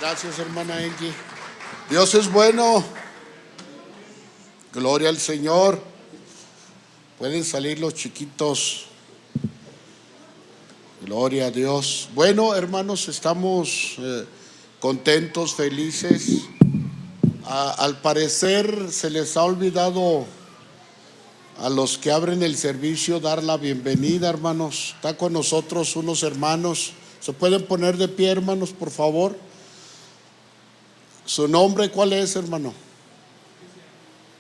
Gracias, hermana Angie. Dios es bueno. Gloria al Señor. Pueden salir los chiquitos. Gloria a Dios. Bueno, hermanos, estamos contentos, felices. Al parecer se les ha olvidado a los que abren el servicio dar la bienvenida, hermanos. Está con nosotros unos hermanos. ¿Se pueden poner de pie, hermanos, por favor? ¿Su nombre cuál es, hermano?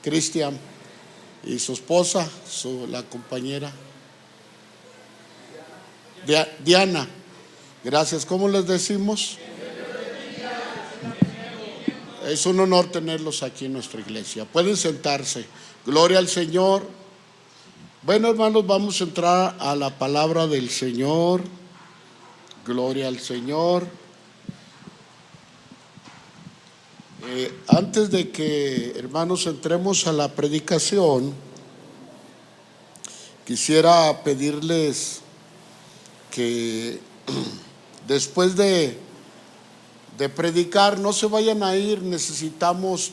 Cristian. ¿Y su esposa, la compañera? Diana. Gracias. ¿Cómo les decimos? Es un honor tenerlos aquí en nuestra iglesia. Pueden sentarse. Gloria al Señor. Bueno, hermanos, vamos a entrar a la palabra del Señor. Gloria al Señor. Antes de que, hermanos, entremos a la predicación, quisiera pedirles que después de predicar no se vayan a ir. Necesitamos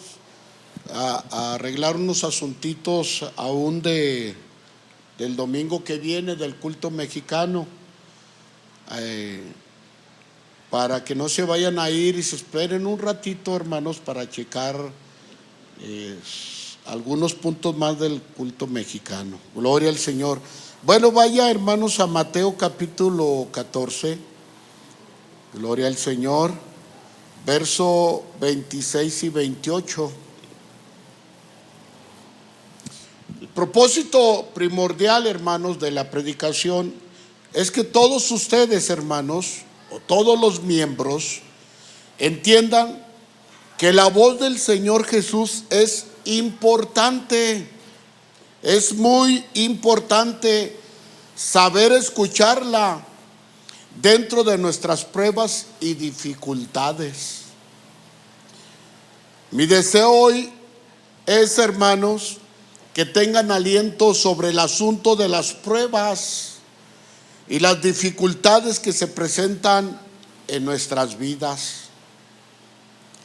a arreglar unos asuntitos aún del domingo que viene, del culto mexicano, para que no se vayan a ir y se esperen un ratito, hermanos, para checar algunos puntos más del culto mexicano. Gloria al Señor. Bueno, vaya, hermanos, a Mateo capítulo 14. Gloria al Señor. Verso 26 y 28. El propósito primordial, hermanos, de la predicación es que todos ustedes, hermanos, o todos los miembros, entiendan que la voz del Señor Jesús es importante. Es muy importante saber escucharla dentro de nuestras pruebas y dificultades. Mi deseo hoy es, hermanos, que tengan aliento sobre el asunto de las pruebas y las dificultades que se presentan en nuestras vidas.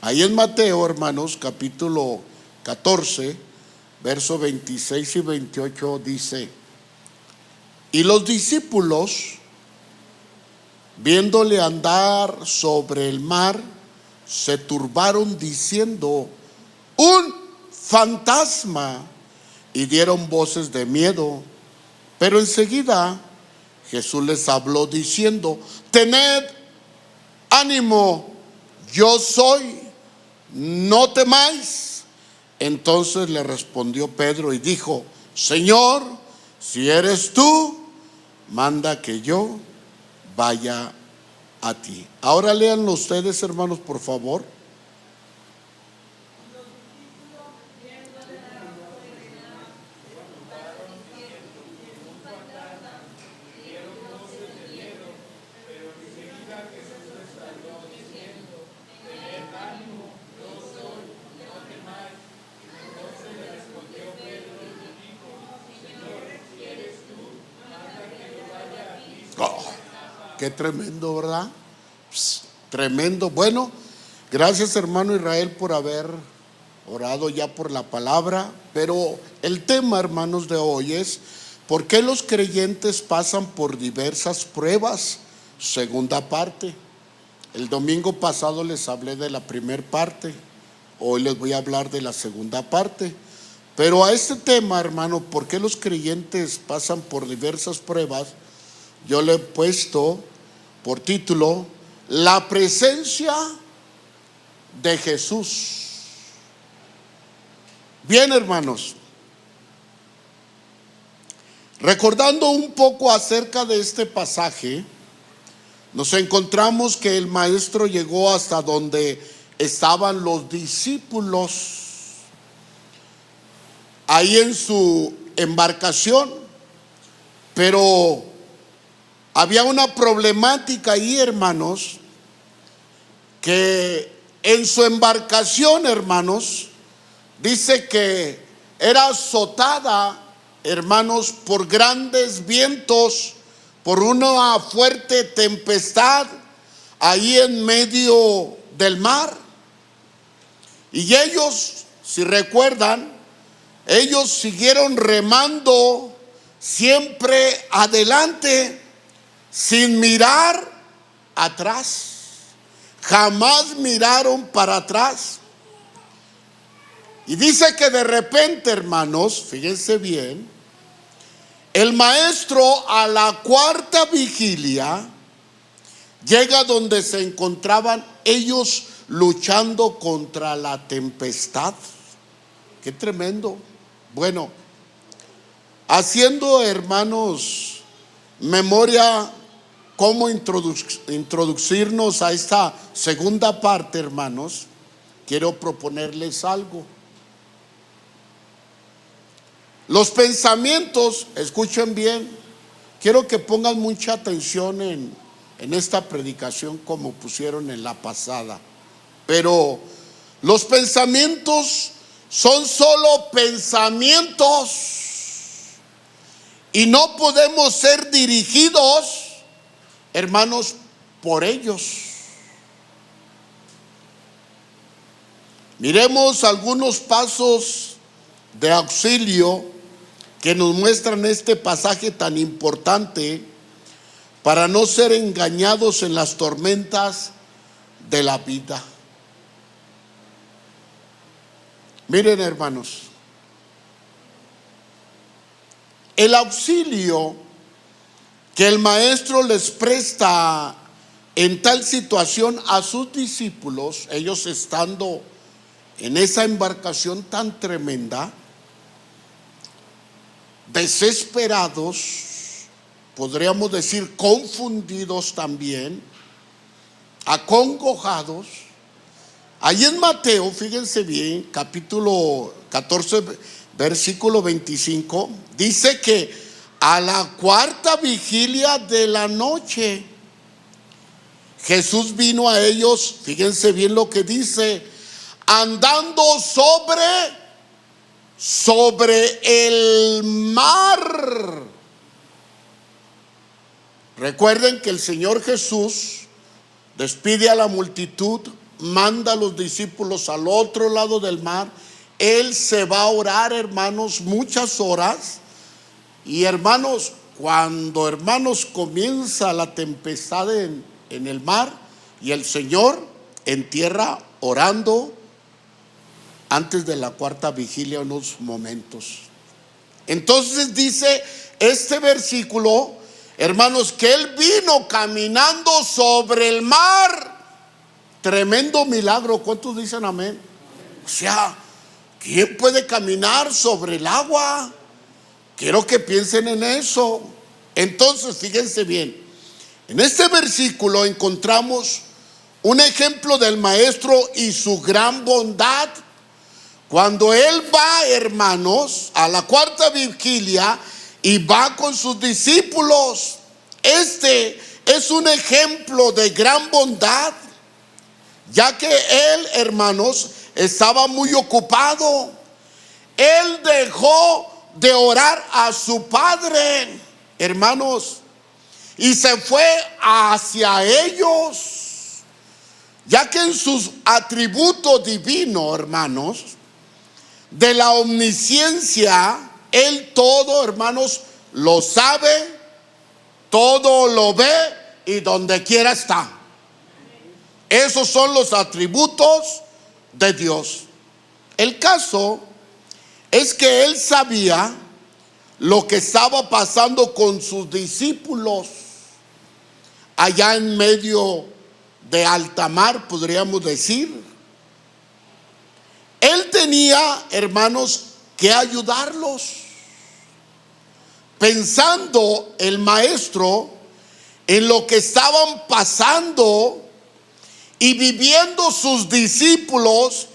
Ahí en Mateo, hermanos, capítulo 14, verso 26 y 28 dice: y los discípulos, viéndole andar sobre el mar, se turbaron diciendo: un fantasma, y dieron voces de miedo. Pero enseguida Jesús les habló diciendo: tened ánimo, yo soy, no temáis. Entonces le respondió Pedro y dijo: Señor, si eres tú, manda que yo vaya a ti. Ahora léanlo ustedes, hermanos, por favor. Qué tremendo, ¿verdad? Tremendo. Bueno, gracias, hermano Israel, por haber orado ya por la palabra. Pero el tema, hermanos, de hoy es: ¿por qué los creyentes pasan por diversas pruebas? Segunda parte. El domingo pasado les hablé de la primera parte. Hoy les voy a hablar de la segunda parte. Pero a este tema, hermano, ¿por qué los creyentes pasan por diversas pruebas?, yo le he puesto por título: la presencia de Jesús. Bien, hermanos, recordando un poco acerca de este pasaje, nos encontramos que el maestro llegó hasta donde estaban los discípulos, ahí en su embarcación, pero había una problemática ahí, hermanos, que en su embarcación, hermanos, dice que era azotada, hermanos, por grandes vientos, por una fuerte tempestad, ahí en medio del mar. Y ellos, si recuerdan, ellos siguieron remando siempre adelante, sin mirar atrás. Jamás miraron para atrás. Y dice que de repente, hermanos, fíjense bien, el maestro a la cuarta vigilia llega donde se encontraban ellos luchando contra la tempestad. Qué tremendo. Bueno, haciendo, hermanos, memoria, cómo introducirnos a esta segunda parte, hermanos, quiero proponerles algo. Los pensamientos, escuchen bien, quiero que pongan mucha atención en esta predicación como pusieron en la pasada. Pero los pensamientos son solo pensamientos y no podemos ser dirigidos, hermanos, por ellos. Miremos algunos pasos de auxilio que nos muestran este pasaje tan importante para no ser engañados en las tormentas de la vida. Miren, hermanos, el auxilio que el maestro les presta en tal situación a sus discípulos, ellos estando en esa embarcación tan tremenda, desesperados, podríamos decir confundidos también, acongojados. Ahí en Mateo, fíjense bien, capítulo 14, versículo 25, dice que a la cuarta vigilia de la noche, Jesús vino a ellos, fíjense bien lo que dice, andando sobre el mar. Recuerden que el Señor Jesús despide a la multitud, manda a los discípulos al otro lado del mar. Él se va a orar, hermanos, muchas horas. Y hermanos, cuando, hermanos, comienza la tempestad en el mar y el Señor en tierra orando, antes de la cuarta vigilia, unos momentos. Entonces dice este versículo, hermanos, que Él vino caminando sobre el mar. Tremendo milagro. ¿Cuántos dicen amén? O sea, ¿quién puede caminar sobre el agua? Quiero que piensen en eso. Entonces, fíjense bien, en este versículo encontramos un ejemplo del maestro y su gran bondad. Cuando Él va, hermanos, a la cuarta vigilia y va con sus discípulos, este es un ejemplo de gran bondad, ya que Él, hermanos, estaba muy ocupado. Él dejó de orar a su Padre, hermanos, y se fue hacia ellos, ya que en sus atributos divinos, hermanos, de la omnisciencia, Él todo, hermanos, lo sabe, todo lo ve y donde quiera está. Esos son los atributos de Dios. El caso es que Él sabía lo que estaba pasando con sus discípulos allá en medio de alta mar, podríamos decir. Él tenía, hermanos, que ayudarlos. Pensando el maestro en lo que estaban pasando y viviendo sus discípulos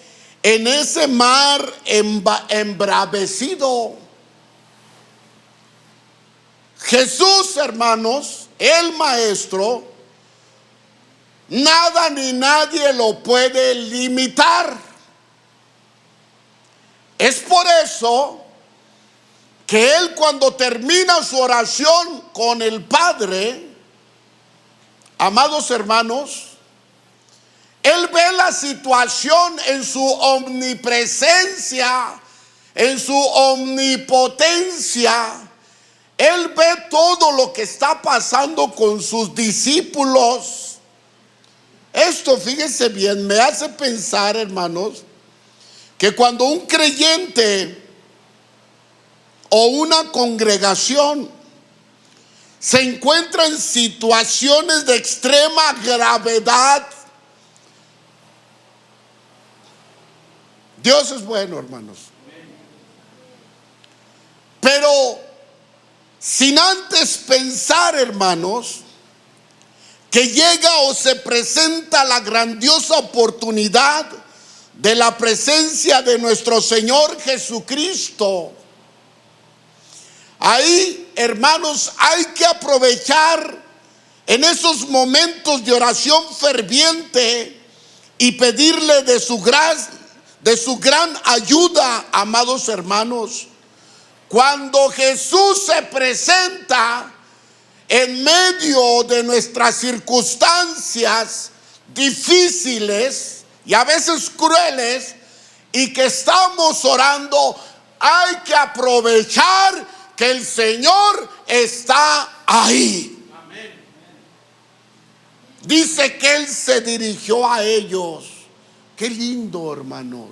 en ese mar embravecido. Jesús, hermanos, el maestro, nada ni nadie lo puede limitar. Es por eso que Él, cuando termina su oración con el Padre, amados hermanos, Él ve la situación en su omnipresencia, en su omnipotencia. Él ve todo lo que está pasando con sus discípulos. Esto, fíjense bien, me hace pensar, hermanos, que cuando un creyente o una congregación se encuentra en situaciones de extrema gravedad, Dios es bueno, hermanos. Pero sin antes pensar, hermanos, que llega o se presenta la grandiosa oportunidad de la presencia de nuestro Señor Jesucristo. Ahí, hermanos, hay que aprovechar en esos momentos de oración ferviente y pedirle de su gran ayuda, amados hermanos. Cuando Jesús se presenta en medio de nuestras circunstancias difíciles y a veces crueles, y que estamos orando, hay que aprovechar que el Señor está ahí. Amén. Dice que Él se dirigió a ellos. Qué lindo, hermanos.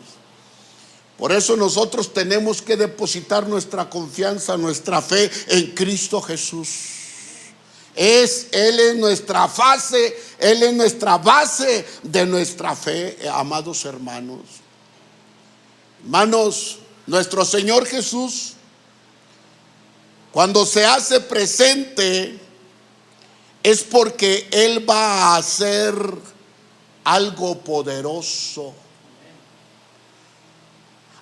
Por eso nosotros tenemos que depositar nuestra confianza, nuestra fe en Cristo Jesús. Él es nuestra base, Él es nuestra base de nuestra fe, amados hermanos. Hermanos, nuestro Señor Jesús, cuando se hace presente, es porque Él va a hacer algo poderoso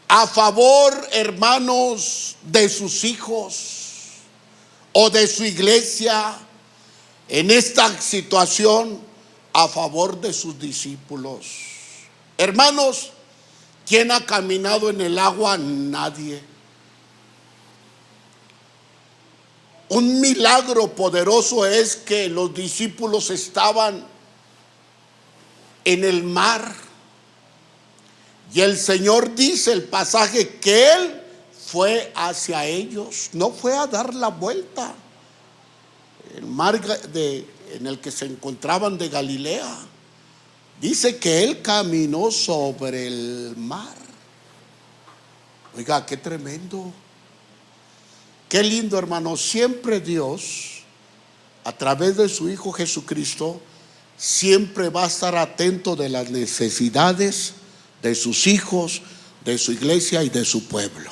a favor, hermanos, de sus hijos o de su iglesia. En esta situación, a favor de sus discípulos. Hermanos, ¿quién ha caminado en el agua? Nadie. Un milagro poderoso es que los discípulos estaban en el mar. Y el Señor dice, el pasaje, que Él fue hacia ellos, no fue a dar la vuelta. El mar en el que se encontraban de Galilea, dice que Él caminó sobre el mar. Oiga, qué tremendo, qué lindo, hermano. Siempre Dios, a través de su Hijo Jesucristo, siempre va a estar atento de las necesidades de sus hijos, de su iglesia y de su pueblo.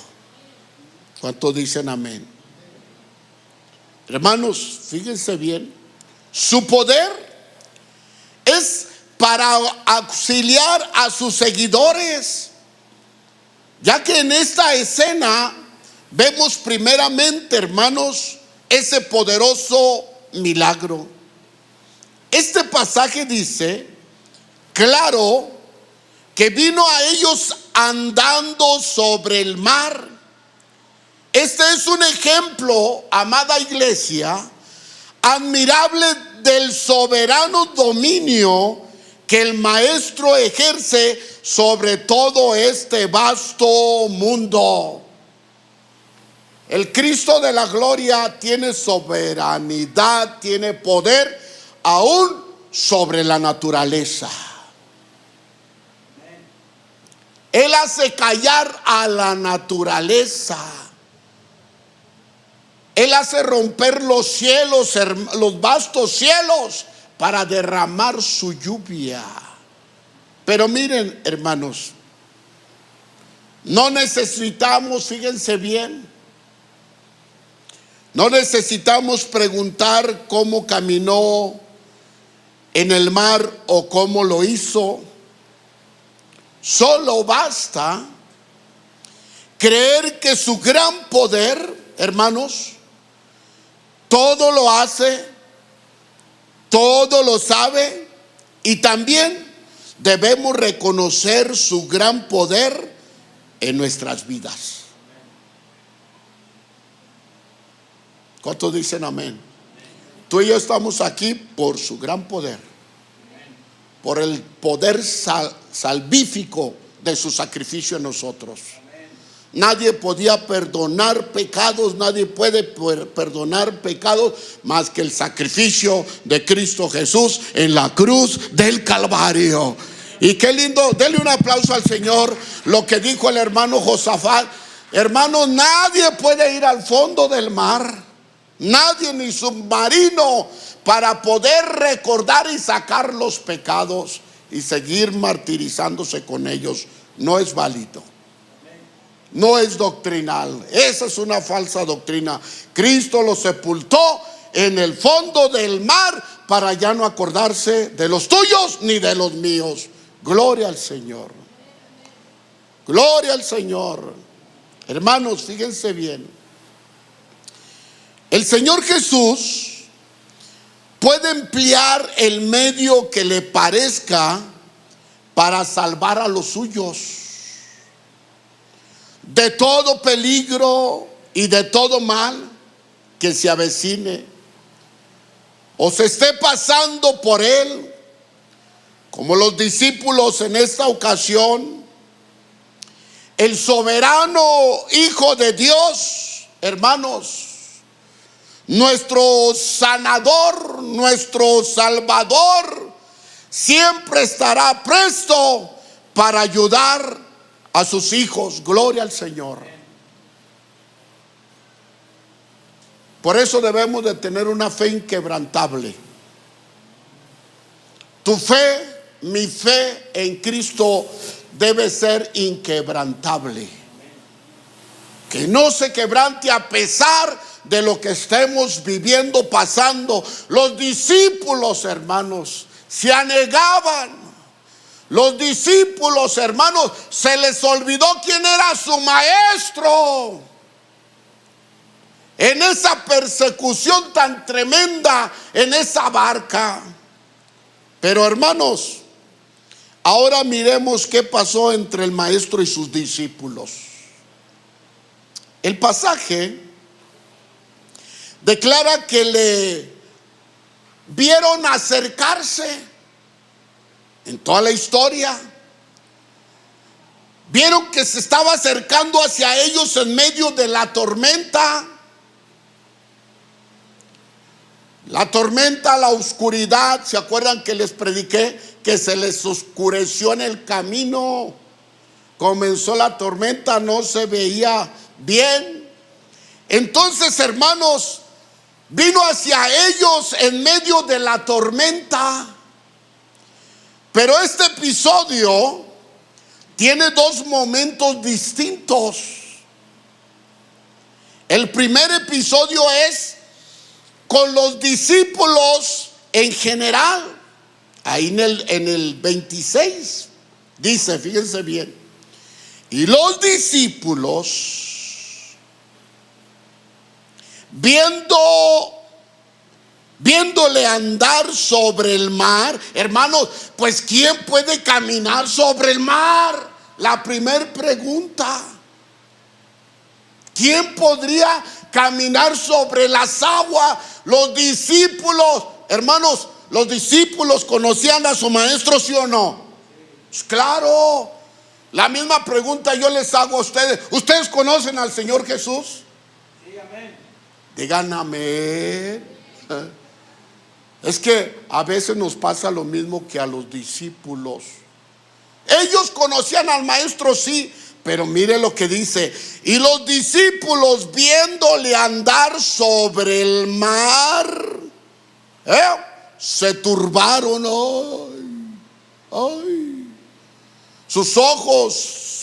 ¿Cuántos dicen amén? Hermanos, fíjense bien, su poder es para auxiliar a sus seguidores, ya que en esta escena vemos primeramente, hermanos, ese poderoso milagro. Este pasaje dice, claro, que vino a ellos andando sobre el mar. Este es un ejemplo, amada iglesia, admirable del soberano dominio que el Maestro ejerce sobre todo este vasto mundo. El Cristo de la gloria tiene soberanidad, tiene poder aún sobre la naturaleza. Él hace callar a la naturaleza. Él hace romper los cielos, los vastos cielos, para derramar su lluvia. Pero miren, hermanos, no necesitamos, fíjense bien, no necesitamos preguntar cómo caminó en el mar o cómo lo hizo. Solo basta creer que su gran poder, hermanos, todo lo hace, todo lo sabe, y también debemos reconocer su gran poder en nuestras vidas. ¿Cuántos dicen amén? Tú y yo estamos aquí por su gran poder. por el poder salvífico de su sacrificio en nosotros. Nadie podía perdonar pecados, nadie puede perdonar pecados más que el sacrificio de Cristo Jesús en la cruz del Calvario. Y qué lindo, denle un aplauso al Señor, lo que dijo el hermano Josafat. Hermanos, nadie puede ir al fondo del mar, nadie, ni submarino, para poder recordar y sacar los pecados y seguir martirizándose con ellos. No es válido. No es doctrinal. Esa es una falsa doctrina. Cristo lo sepultó en el fondo del mar para ya no acordarse de los tuyos ni de los míos. Gloria al Señor. Gloria al Señor. Hermanos, fíjense bien. El Señor Jesús puede emplear el medio que le parezca para salvar a los suyos de todo peligro y de todo mal que se avecine o se esté pasando por él, como los discípulos en esta ocasión. El soberano Hijo de Dios, hermanos, nuestro sanador, nuestro salvador, siempre estará presto para ayudar a sus hijos. Gloria al Señor. Por eso debemos de tener una fe inquebrantable. Tu fe, mi fe en Cristo debe ser inquebrantable. Que no se quebrante a pesar de lo que estemos viviendo, pasando. Los discípulos, hermanos, se anegaban. Los discípulos, hermanos, se les olvidó quién era su maestro. En esa persecución tan tremenda, en esa barca. Pero hermanos, ahora miremos qué pasó entre el maestro y sus discípulos. El pasaje declara que le vieron acercarse. En toda la historia vieron que se estaba acercando hacia ellos en medio de la tormenta. La tormenta, la oscuridad. ¿Se acuerdan que les prediqué que se les oscureció en el camino? Comenzó la tormenta, no se veía bien. Entonces, hermanos, vino hacia ellos en medio de la tormenta. Pero este episodio tiene dos momentos distintos. El primer episodio es con los discípulos en general. Ahí en el 26 dice, fíjense bien, y los discípulos viéndole andar sobre el mar. Hermanos, pues ¿quién puede caminar sobre el mar? La primera pregunta. ¿Quién podría caminar sobre las aguas? Los discípulos, hermanos, los discípulos conocían a su maestro, ¿sí o no? Pues claro. La misma pregunta yo les hago a ustedes. ¿Ustedes conocen al Señor Jesús? Sí, amén. Digan amén. Es que a veces nos pasa lo mismo que a los discípulos. Ellos conocían al maestro, sí, pero mire lo que dice. Y los discípulos viéndole andar sobre el mar, se turbaron. Ay. Sus ojos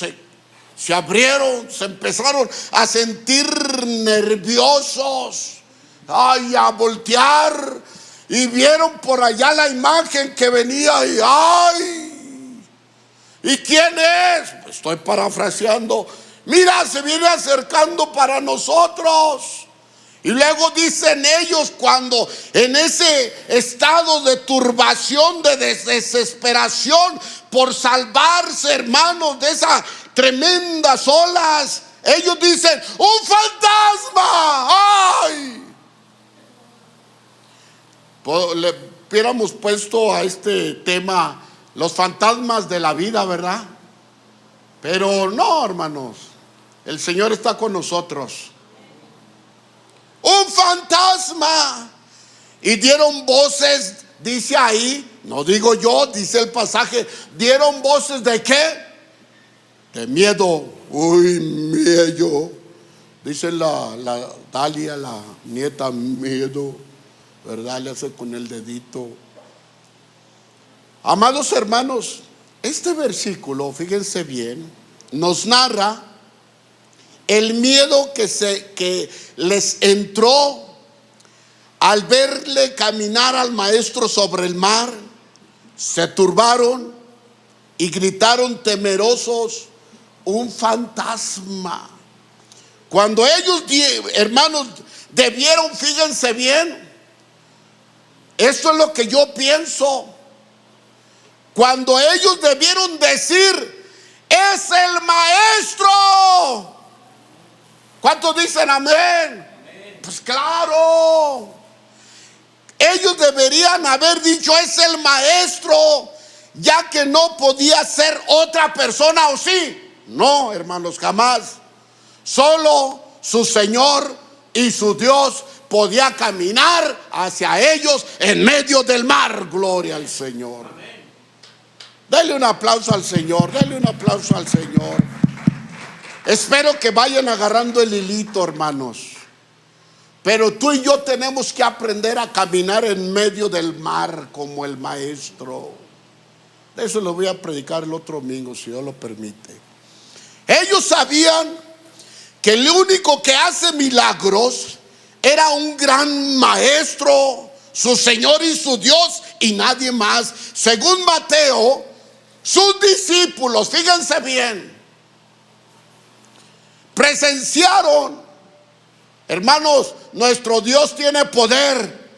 se abrieron, se empezaron a sentir nerviosos, a voltear. Y vieron por allá la imagen que venía y ¡ay! ¿Y quién es? Pues estoy parafraseando. Mira, se viene acercando para nosotros. Y luego dicen ellos, cuando en ese estado de turbación, de desesperación por salvarse, hermanos, de esas tremendas olas, ellos dicen: ¡un fantasma! ¡Ay! Le hubiéramos puesto a este tema los fantasmas de la vida, ¿verdad? Pero no, hermanos, el Señor está con nosotros. Un fantasma. Y dieron voces, dice ahí, no digo yo, dice el pasaje, dieron voces ¿de qué? De miedo. Uy, miedo. Dice la Dalia, la nieta, miedo, ¿verdad? Le hace con el dedito. Amados hermanos, este versículo, fíjense bien, nos narra el miedo que les entró al verle caminar al maestro sobre el mar. Se turbaron y gritaron temerosos: un fantasma. Cuando ellos, hermanos, debieron, fíjense bien, esto es lo que yo pienso, cuando ellos debieron decir: es el maestro. ¿Cuántos dicen amén? Amén. Pues claro, ellos deberían haber dicho: es el maestro, ya que no podía ser otra persona, ¿o sí? No, hermanos, jamás. Solo su Señor y su Dios podía caminar hacia ellos en medio del mar. Gloria al Señor. Amén. Dale un aplauso al Señor, dale un aplauso al Señor. Espero que vayan agarrando el hilito, hermanos. Pero tú y yo tenemos que aprender a caminar en medio del mar como el maestro. De eso lo voy a predicar el otro domingo, si Dios lo permite. Ellos sabían que el único que hace milagros era un gran maestro, su Señor y su Dios, y nadie más. Según Mateo, sus discípulos, fíjense bien, presenciaron, hermanos, nuestro Dios tiene poder.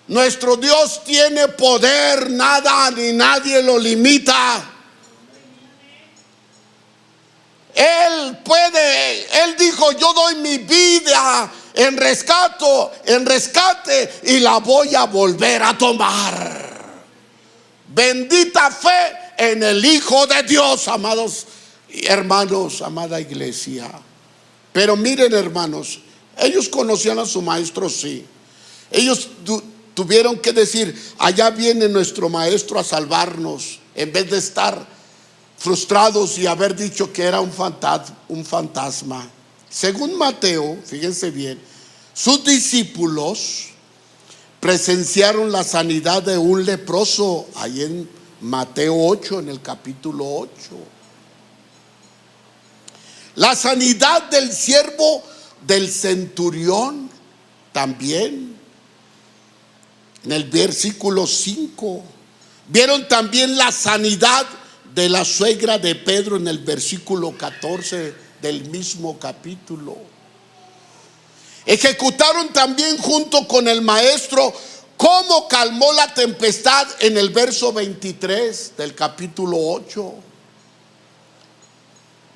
Nuestro Dios tiene poder, nada ni nadie lo limita. Él dijo: yo doy mi vida en rescate y la voy a volver a tomar. Bendita fe en el Hijo de Dios, amados hermanos, amada iglesia. Pero miren, hermanos, ellos conocían a su maestro, sí. Ellos tuvieron que decir: allá viene nuestro maestro a salvarnos, en vez de estar frustrados y haber dicho que era un fantasma. Según Mateo, fíjense bien, sus discípulos presenciaron la sanidad de un leproso, ahí en Mateo 8, en el capítulo 8. La sanidad del siervo del centurión también, en el versículo 5. Vieron también la sanidad de la suegra de Pedro en el versículo 14 del mismo capítulo. Ejecutaron también junto con el maestro cómo calmó la tempestad en el verso 23 del capítulo 8.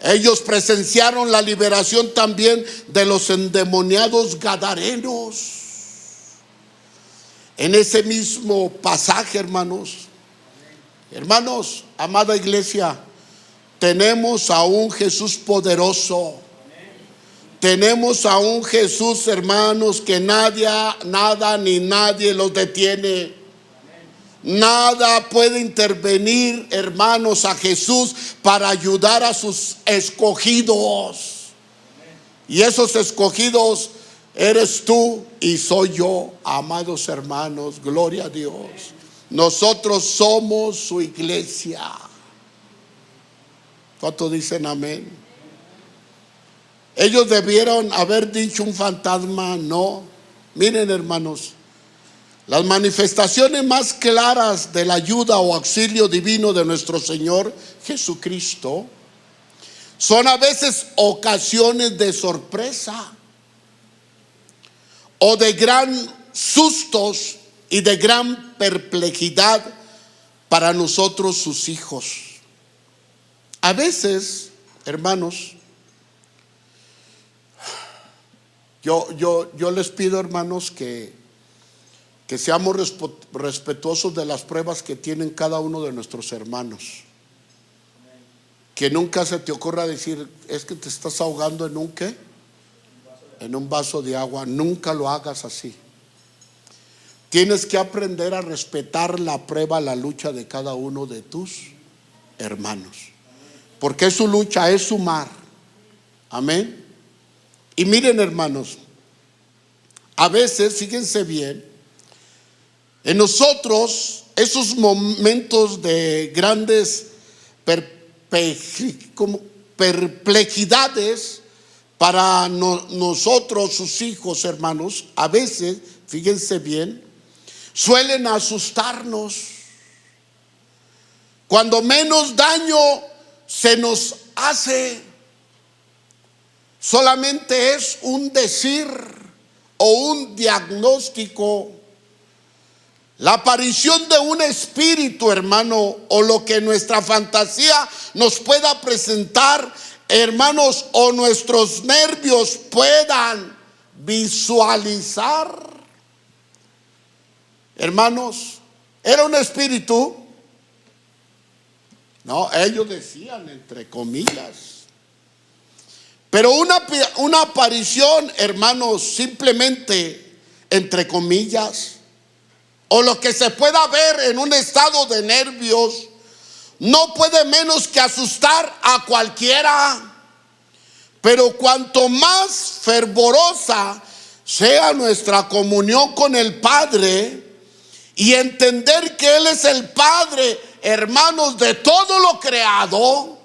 Ellos presenciaron la liberación también de los endemoniados gadarenos. En ese mismo pasaje, hermanos, amada iglesia, tenemos a un Jesús poderoso. Tenemos a un Jesús, hermanos, que nada ni nadie los detiene. Nada puede intervenir, hermanos, a Jesús para ayudar a sus escogidos. Y esos escogidos eres tú y soy yo, amados hermanos. Gloria a Dios. Nosotros somos su iglesia. ¿Cuántos dicen amén? Ellos debieron haber dicho un fantasma, no. Miren, hermanos, las manifestaciones más claras de la ayuda o auxilio divino de nuestro Señor Jesucristo son a veces ocasiones de sorpresa o de gran sustos y de gran perplejidad para nosotros, sus hijos. A veces, hermanos, yo les pido, hermanos, que que seamos respetuosos de las pruebas que tienen cada uno de nuestros hermanos. Que nunca se te ocurra decir, es que te estás ahogando en un ¿qué? En un vaso de agua. Nunca lo hagas así. Tienes que aprender a respetar la prueba, la lucha de cada uno de tus hermanos, porque es su lucha, es su mar. Amén. Y miren, hermanos, a veces, fíjense bien, en nosotros esos momentos de grandes perplejidades para nosotros, sus hijos, hermanos, a veces, fíjense bien, suelen asustarnos. Cuando menos daño se nos hace, solamente es un decir o un diagnóstico. La aparición de un espíritu, hermano, o lo que nuestra fantasía nos pueda presentar, hermanos, o nuestros nervios puedan visualizar. Hermanos, era un espíritu. No, ellos decían entre comillas. Pero una aparición, hermanos, simplemente entre comillas, o lo que se pueda ver en un estado de nervios, no puede menos que asustar a cualquiera. Pero cuanto más fervorosa sea nuestra comunión con el Padre y entender que Él es el Padre, hermanos, de todo lo creado,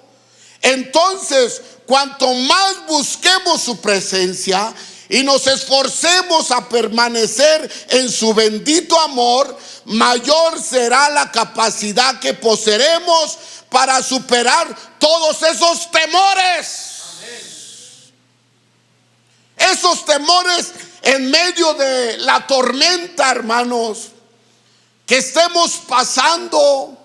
entonces cuanto más busquemos su presencia y nos esforcemos a permanecer en su bendito amor, mayor será la capacidad que poseeremos para superar todos esos temores. Esos temores en medio de la tormenta, hermanos, que estemos pasando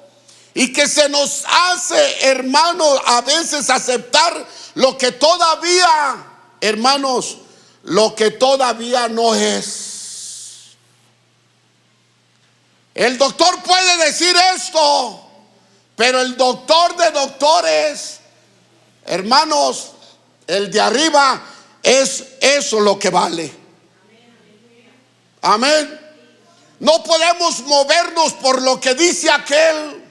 y que se nos hace, hermanos, a veces aceptar lo que todavía, hermanos, lo que todavía no es. El doctor puede decir esto, pero el doctor de doctores, hermanos, el de arriba, es eso lo que vale. Amén. No podemos movernos por lo que dice aquel.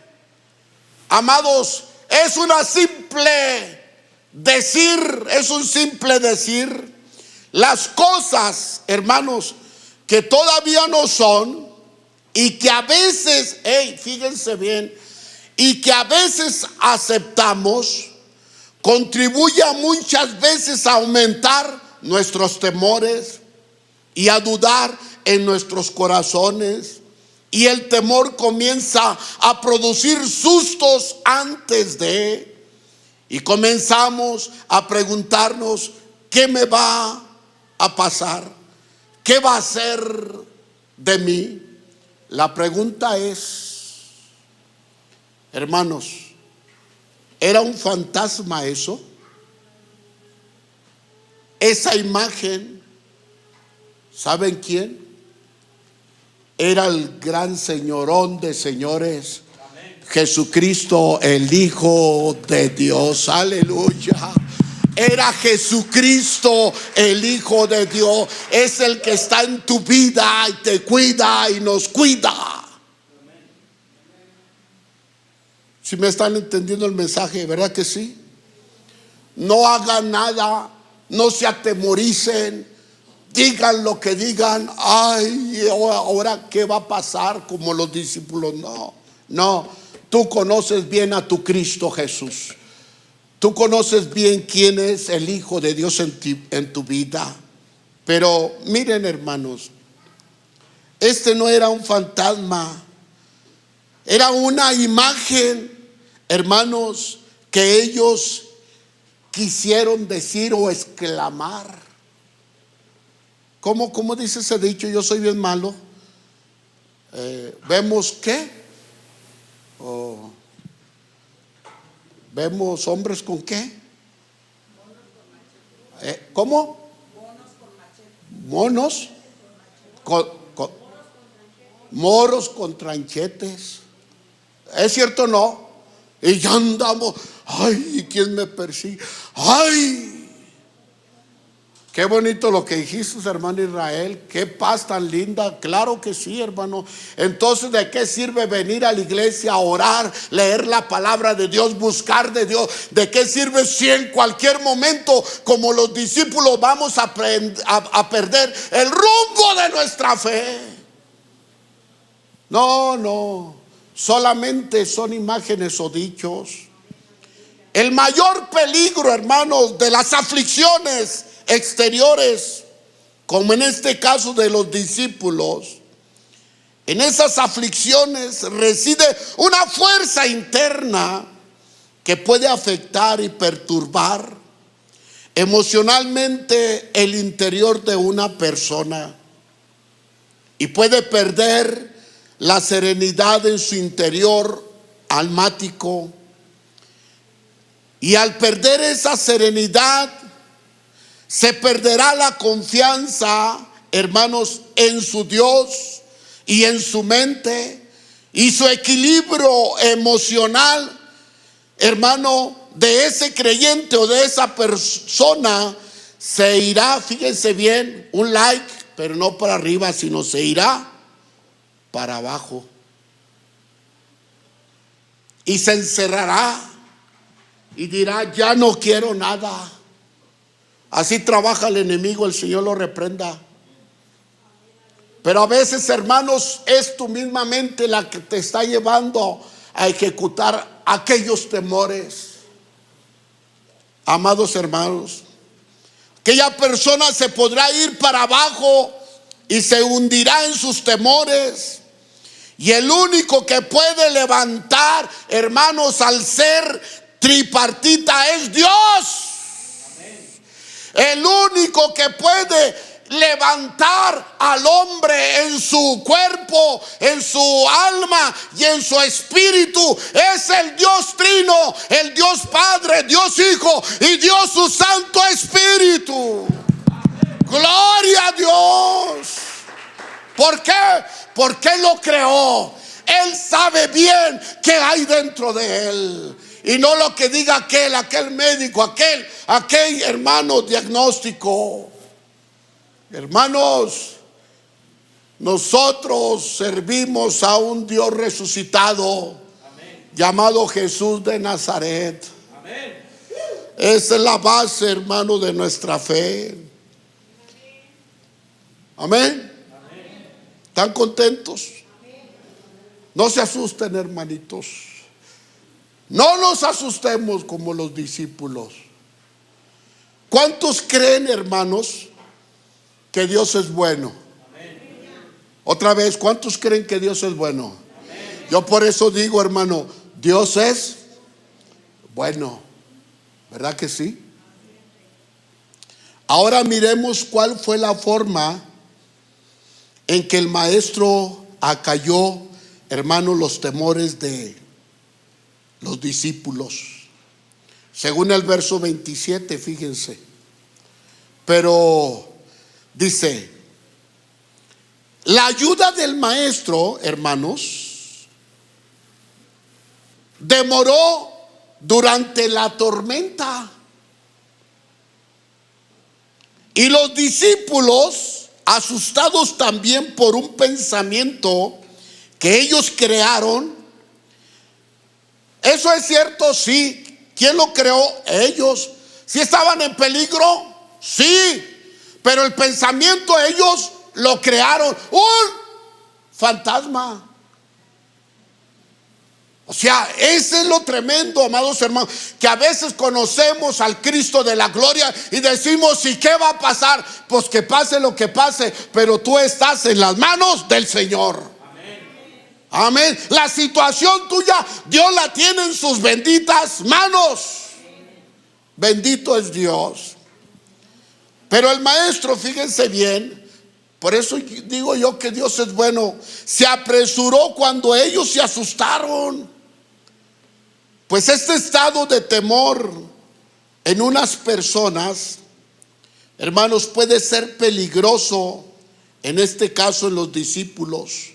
Amados, es una simple decir, es un simple decir. Las cosas, hermanos, que todavía no son y que a veces, fíjense bien, y que a veces aceptamos, contribuye muchas veces a aumentar nuestros temores y a dudar en nuestros corazones. Y el temor comienza a producir sustos antes de, y comenzamos a preguntarnos, ¿qué me va a pasar? ¿Qué va a ser de mí? La pregunta es, hermanos, ¿era un fantasma eso? Esa imagen, ¿saben quién? Era el gran señorón de señores, Jesucristo, el Hijo de Dios. Aleluya. Era Jesucristo, el Hijo de Dios. Es el que está en tu vida y te cuida y nos cuida. ¿Sí me están entendiendo el mensaje? ¿Verdad que sí? No hagan nada, no se atemoricen, digan lo que digan. Ay, ahora ¿qué va a pasar? Como los discípulos. No, tú conoces bien a tu Cristo Jesús. Tú conoces bien quién es el Hijo de Dios en tu vida. Pero miren, hermanos, este no era un fantasma, era una imagen, hermanos, que ellos quisieron decir o exclamar. ¿Cómo dice ese dicho? Yo soy bien malo. ¿Vemos qué? ¿Vemos hombres con qué? ¿Cómo? Monos con moros con tranchetes. ¿Es cierto o no? Y ya andamos, ay, ¿y quién me persigue? Ay, qué bonito lo que dijiste, hermano Israel. Qué paz tan linda. Claro que sí, hermano. Entonces, ¿de qué sirve venir a la iglesia a orar, leer la palabra de Dios, buscar de Dios? ¿De qué sirve si en cualquier momento, como los discípulos, vamos a perder el rumbo de nuestra fe? No. Solamente son imágenes o dichos. El mayor peligro, hermanos, de las aflicciones exteriores, como en este caso de los discípulos, en esas aflicciones reside una fuerza interna que puede afectar y perturbar emocionalmente el interior de una persona y puede perder la serenidad en su interior almático. Y al perder esa serenidad, se perderá la confianza, hermanos, en su Dios y en su mente, y su equilibrio emocional, hermano, de ese creyente o de esa persona se irá, fíjense bien, un like, pero no para arriba, sino se irá para abajo. Y se encerrará y dirá, ya no quiero nada. Así trabaja el enemigo, el Señor lo reprenda. Pero a veces, hermanos, es tu misma mente la que te está llevando a ejecutar aquellos temores. Amados hermanos, aquella persona se podrá ir para abajo y se hundirá en sus temores. Y el único que puede levantar, hermanos, al ser tripartita es Dios. El único que puede levantar al hombre en su cuerpo, en su alma y en su espíritu es el Dios Trino, el Dios Padre, Dios Hijo y Dios su Santo Espíritu. Gloria a Dios. ¿Por qué? Porque Él lo creó. Él sabe bien qué hay dentro de él. Y no lo que diga aquel médico, aquel hermano diagnóstico. Hermanos, nosotros servimos a un Dios resucitado. Amén. Llamado Jesús de Nazaret. Amén. Esa es la base, hermano, de nuestra fe. Amén. Amén. ¿Están contentos? Amén. No se asusten, hermanitos. No nos asustemos como los discípulos. ¿Cuántos creen, hermanos, que Dios es bueno? Amén. Otra vez, ¿cuántos creen que Dios es bueno? Amén. Yo por eso digo, hermano, Dios es bueno. ¿Verdad que sí? Ahora miremos cuál fue la forma en que el maestro acalló, hermanos, los temores de los discípulos. Según el verso 27, fíjense. Pero dice, la ayuda del maestro, hermanos, demoró durante la tormenta. Y los discípulos, asustados también por un pensamiento que ellos crearon. ¿Eso es cierto? Sí. ¿Quién lo creó? Ellos. ¿Sí estaban en peligro? Sí. Pero el pensamiento ellos lo crearon. Un fantasma. O sea, ese es lo tremendo, amados hermanos, que a veces conocemos al Cristo de la gloria y decimos, ¿y qué va a pasar? Pues que pase lo que pase, pero tú estás en las manos del Señor. Amén. La situación tuya, Dios la tiene en sus benditas manos. Bendito es Dios. Pero el maestro, fíjense bien, por eso digo yo que Dios es bueno, se apresuró cuando ellos se asustaron. Pues este estado de temor en unas personas, hermanos, puede ser peligroso, en este caso en los discípulos.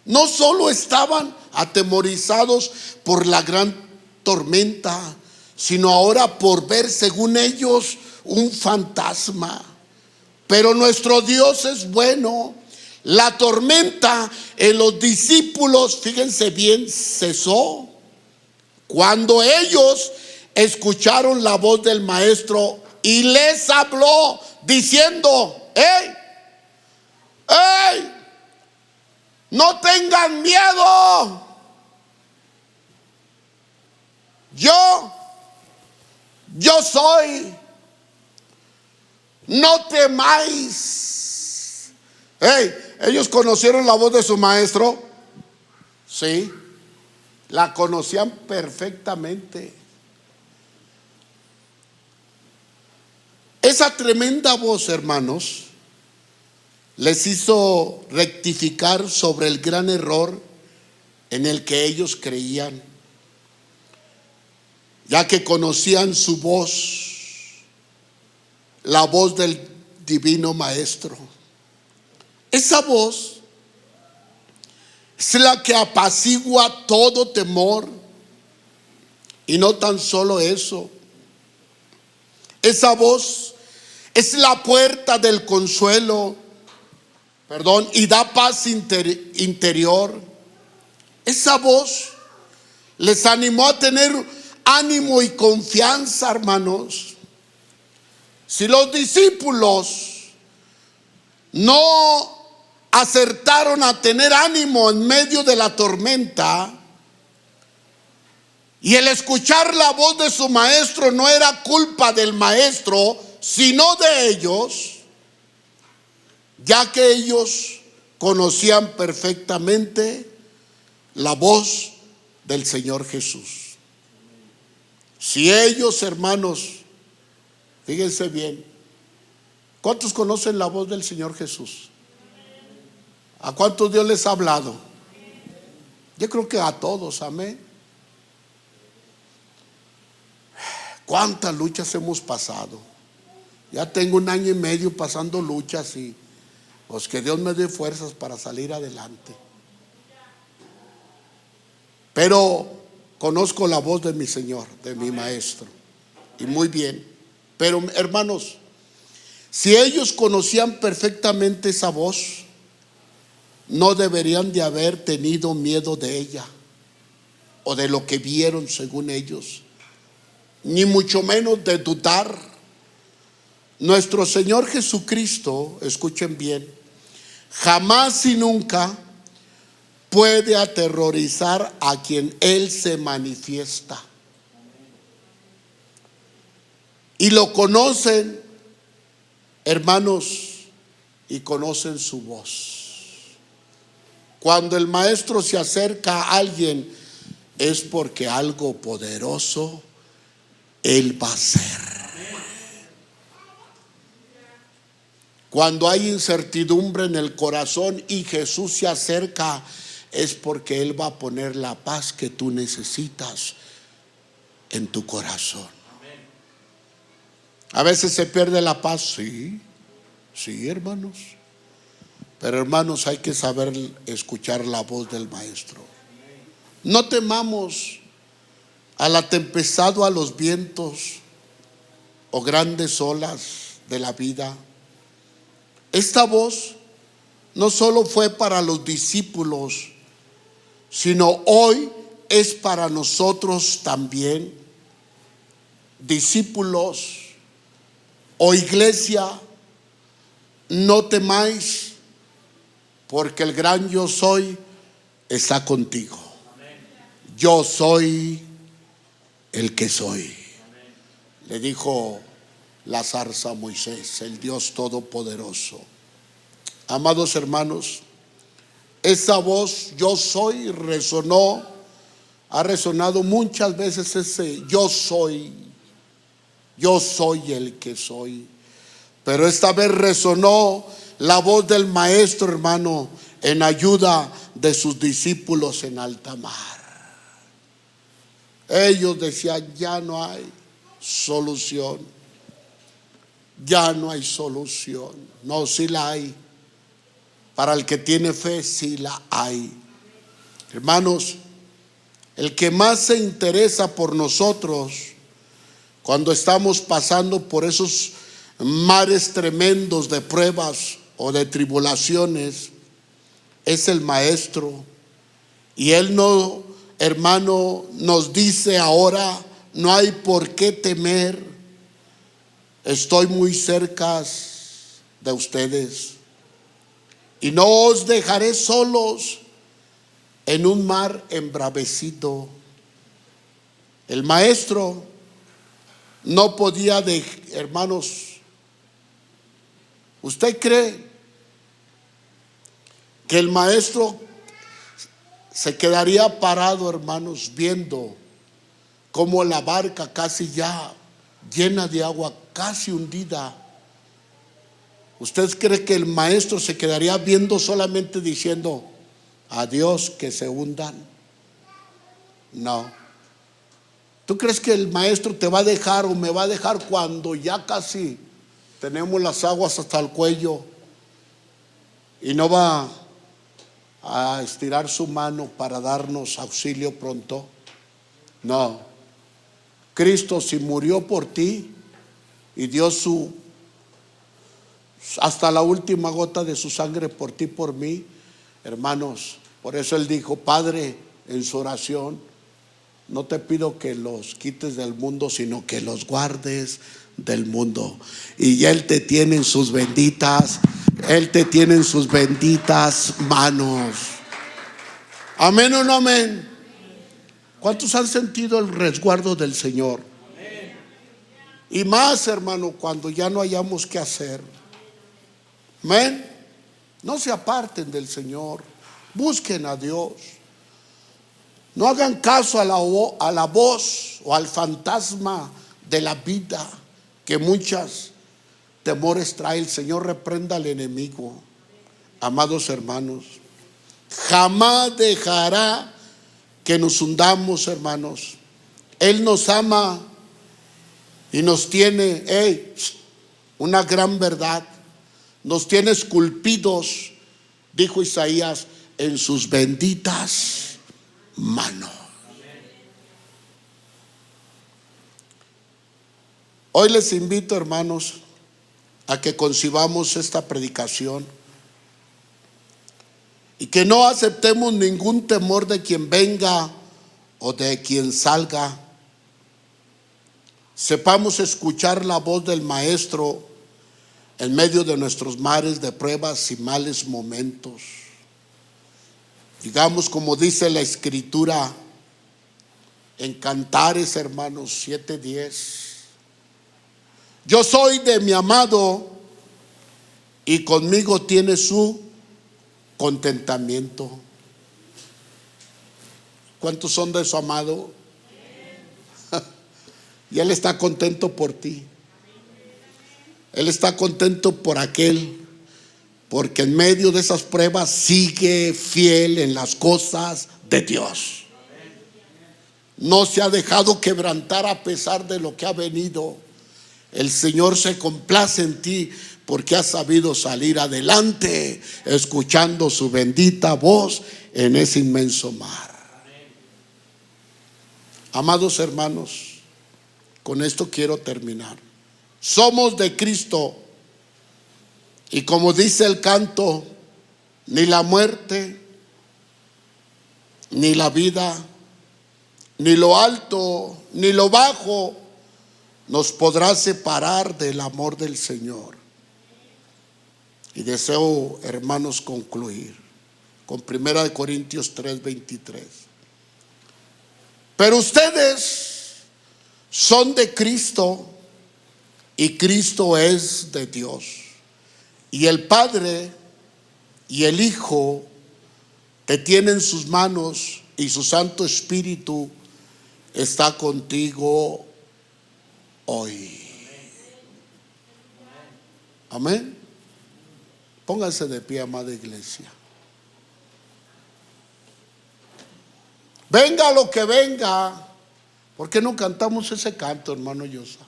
No solo estaban atemorizados por la gran tormenta, sino ahora por ver, según ellos, un fantasma. Pero nuestro Dios es bueno. La tormenta en los discípulos, fíjense bien, cesó cuando ellos escucharon la voz del maestro y les habló diciendo: ¡Hey! ¡Hey! No tengan miedo. Yo soy. No temáis. Hey, ellos conocieron la voz de su maestro. Sí, la conocían perfectamente. Esa tremenda voz, hermanos, les hizo rectificar sobre el gran error en el que ellos creían, ya que conocían su voz, la voz del divino maestro. Esa voz es la que apacigua todo temor. Y no tan solo eso, esa voz es la puerta del consuelo, y da paz interior. Esa voz les animó a tener ánimo y confianza, hermanos. Si los discípulos no acertaron a tener ánimo en medio de la tormenta, y el escuchar la voz de su maestro no era culpa del maestro, sino de ellos, ya que ellos conocían perfectamente la voz del Señor Jesús. Si ellos, hermanos, fíjense bien, ¿cuántos conocen la voz del Señor Jesús? ¿A cuántos Dios les ha hablado? Yo creo que a todos, amén. ¿Cuántas luchas hemos pasado? Ya tengo 1 año y medio pasando luchas, y pues que Dios me dé fuerzas para salir adelante. Pero conozco la voz de mi Señor, de mi maestro, y muy bien. Pero hermanos, si ellos conocían perfectamente esa voz, no deberían de haber tenido miedo de ella o de lo que vieron según ellos, ni mucho menos de dudar. Nuestro Señor Jesucristo, escuchen bien, jamás y nunca puede aterrorizar a quien Él se manifiesta. Y lo conocen, hermanos, y conocen su voz. Cuando el maestro se acerca a alguien, es porque algo poderoso Él va a hacer. Cuando hay incertidumbre en el corazón y Jesús se acerca, es porque Él va a poner la paz que tú necesitas en tu corazón. A veces se pierde la paz, sí, hermanos. Pero hermanos, hay que saber escuchar la voz del maestro. No temamos a la tempestad o a los vientos o grandes olas de la vida. Esta voz no solo fue para los discípulos, sino hoy es para nosotros también, discípulos o iglesia. No temáis, porque el gran yo soy está contigo. Yo soy el que soy, le dijo la zarza a Moisés, el Dios todopoderoso. Amados hermanos, esa voz yo soy ha resonado muchas veces, ese yo soy el que soy. Pero esta vez resonó la voz del maestro, hermano, en ayuda de sus discípulos en alta mar. Ellos decían: ya no hay solución. Ya no hay solución. No, sí la hay. Para el que tiene fe, sí la hay. Hermanos, el que más se interesa por nosotros cuando estamos pasando por esos mares tremendos de pruebas o de tribulaciones es el Maestro. Y Él no, hermano, nos dice ahora: no hay por qué temer, estoy muy cerca de ustedes y no os dejaré solos en un mar embravecido. El Maestro no podía hermanos, ¿usted cree que el Maestro se quedaría parado, hermanos, viendo cómo la barca casi ya llena de agua, casi hundida? ¿Usted cree que el Maestro se quedaría viendo solamente diciendo: adiós, que se hundan? No. ¿Tú crees que el Maestro te va a dejar o me va a dejar cuando ya casi tenemos las aguas hasta el cuello y no va a estirar su mano para darnos auxilio pronto? No. Cristo, si murió por ti y dio hasta la última gota de su sangre por ti, por mí, hermanos, por eso Él dijo: Padre, en su oración, no te pido que los quites del mundo, sino que los guardes del mundo. Y Él te tiene en sus benditas, Él te tiene en sus benditas manos. Amén o no amén. ¿Cuántos han sentido el resguardo del Señor? Y más, hermano, cuando ya no hayamos que hacer. Amén. No se aparten del Señor, busquen a Dios. No hagan caso a la voz o al fantasma de la vida que muchos temores trae. El Señor reprenda al enemigo. Amados hermanos, jamás dejará que nos hundamos, hermanos. Él nos ama y nos tiene, una gran verdad, nos tiene esculpidos, dijo Isaías, en sus benditas manos. Hoy les invito, hermanos, a que concibamos esta predicación y que no aceptemos ningún temor de quien venga o de quien salga. Sepamos escuchar la voz del Maestro en medio de nuestros mares de pruebas y males momentos. Digamos, como dice la Escritura en Cantares, hermanos, 7:10: yo soy de mi amado y conmigo tiene su contentamiento. ¿Cuántos son de su amado? Y Él está contento por ti. Él está contento por aquel, porque en medio de esas pruebas sigue fiel en las cosas de Dios. No se ha dejado quebrantar a pesar de lo que ha venido. El Señor se complace en ti porque has sabido salir adelante escuchando su bendita voz en ese inmenso mar. Amados hermanos, con esto quiero terminar. Somos de Cristo y como dice el canto, ni la muerte, ni la vida, ni lo alto, ni lo bajo nos podrá separar del amor del Señor. Y deseo, hermanos, concluir con 1 Corintios 3:23. Pero ustedes son de Cristo y Cristo es de Dios. Y el Padre y el Hijo te tienen en sus manos y su Santo Espíritu está contigo hoy. Amén. Pónganse de pie, amada iglesia. Venga lo que venga. ¿Por qué no cantamos ese canto, hermano Yosa?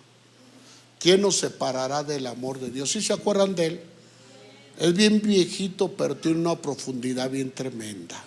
¿Quién nos separará del amor de Dios? ¿Sí se acuerdan de él? Es bien viejito, pero tiene una profundidad bien tremenda.